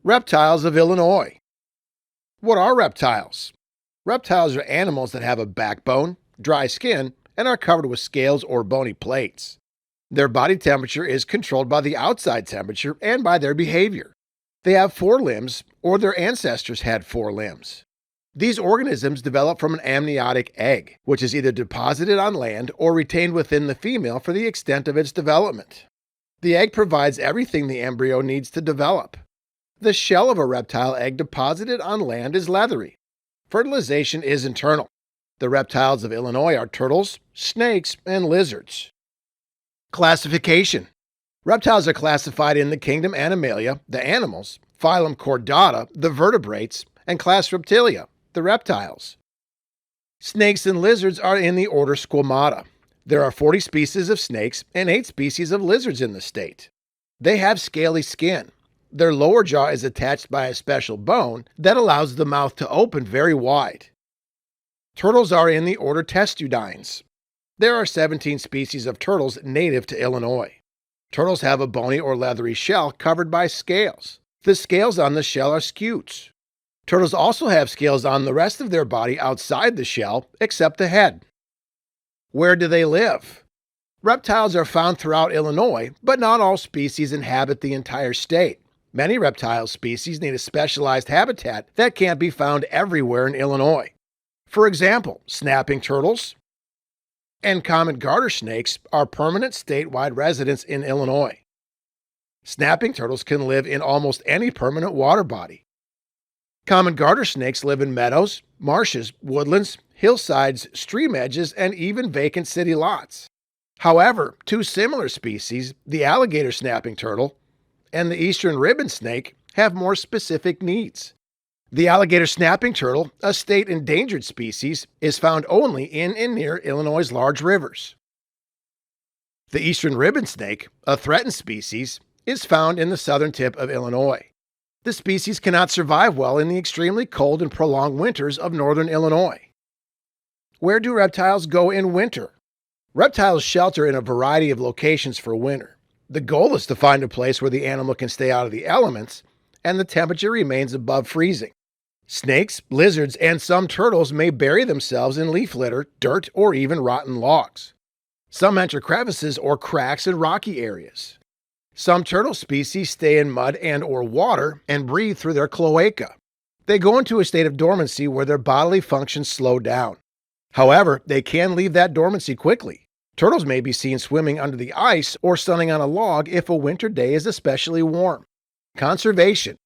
Reptiles of Illinois. What are reptiles? Reptiles are animals that have a backbone, dry skin, and are covered with scales or bony plates. Their body temperature is controlled by the outside temperature and by their behavior. They have 4 limbs, or their ancestors had 4 limbs. These organisms develop from an amniotic egg, which is either deposited on land or retained within the female for the extent of its development. The egg provides everything the embryo needs to develop. The shell of a reptile egg deposited on land is leathery. Fertilization is internal. The reptiles of Illinois are turtles, snakes, and lizards. Classification. Reptiles are classified in the kingdom Animalia, the animals, phylum Chordata, the vertebrates, and class Reptilia, the reptiles. Snakes and lizards are in the order Squamata. There are 40 species of snakes and 8 species of lizards in the state. They have scaly skin. Their lower jaw is attached by a special bone that allows the mouth to open very wide. Turtles are in the order Testudines. There are 17 species of turtles native to Illinois. Turtles have a bony or leathery shell covered by scales. The scales on the shell are scutes. Turtles also have scales on the rest of their body outside the shell, except the head. Where do they live? Reptiles are found throughout Illinois, but not all species inhabit the entire state. Many reptile species need a specialized habitat that can't be found everywhere in Illinois. For example, snapping turtles and common garter snakes are permanent statewide residents in Illinois. Snapping turtles can live in almost any permanent water body. Common garter snakes live in meadows, marshes, woodlands, hillsides, stream edges, and even vacant city lots. However, 2 similar species, the alligator snapping turtle and the eastern ribbon snake, have more specific needs. The alligator snapping turtle, a state endangered species, is found only in and near Illinois' large rivers. The eastern ribbon snake, a threatened species, is found in the southern tip of Illinois. The species cannot survive well in the extremely cold and prolonged winters of northern Illinois. Where do reptiles go in winter? Reptiles shelter in a variety of locations for winter. The goal is to find a place where the animal can stay out of the elements and the temperature remains above freezing. Snakes, lizards, and some turtles may bury themselves in leaf litter, dirt, or even rotten logs. Some enter crevices or cracks in rocky areas. Some turtle species stay in mud and/or water and breathe through their cloaca. They go into a state of dormancy where their bodily functions slow down. However, they can leave that dormancy quickly. Turtles may be seen swimming under the ice or sunning on a log if a winter day is especially warm. Conservation.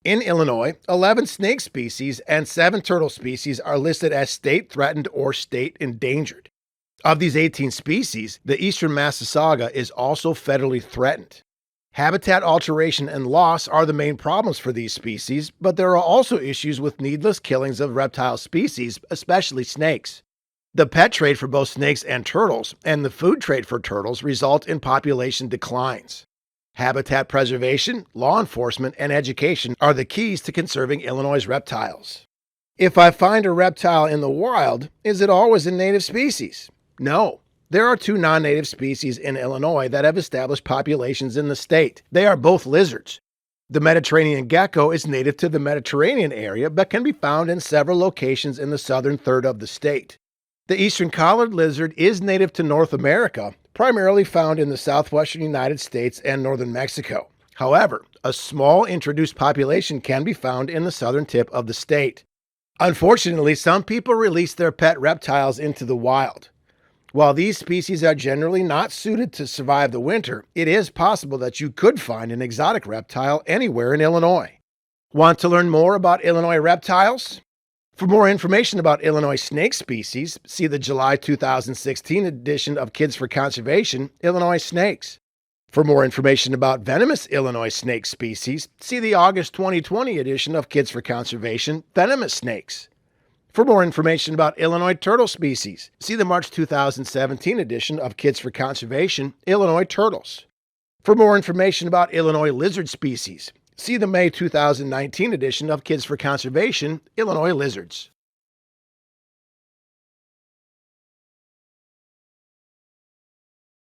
In Illinois, 11 snake species and 7 turtle species are listed as state threatened or state endangered. Of these 18 species, the eastern Massasauga is also federally threatened. Habitat alteration and loss are the main problems for these species, but there are also issues with needless killings of reptile species, especially snakes. The pet trade for both snakes and turtles, and the food trade for turtles result in population declines. Habitat preservation, law enforcement, and education are the keys to conserving Illinois' reptiles. If I find a reptile in the wild, is it always a native species? No. There are 2 non-native species in Illinois that have established populations in the state. They are both lizards. The Mediterranean gecko is native to the Mediterranean area but can be found in several locations in the southern third of the state. The eastern collared lizard is native to North America, primarily found in the southwestern United States and northern Mexico. However, a small introduced population can be found in the southern tip of the state. Unfortunately, some people release their pet reptiles into the wild. While these species are generally not suited to survive the winter, it is possible that you could find an exotic reptile anywhere in Illinois. Want to learn more about Illinois reptiles? For more information about Illinois snake species, see the July 2016 edition of Kids for Conservation, Illinois Snakes. For more information about venomous Illinois snake species, see the August 2020 edition of Kids for Conservation, Venomous Snakes. For more information about Illinois turtle species, see the March 2017 edition of Kids for Conservation, Illinois Turtles. For more information about Illinois lizard species, see the May 2019 edition of Kids for Conservation, Illinois Lizards.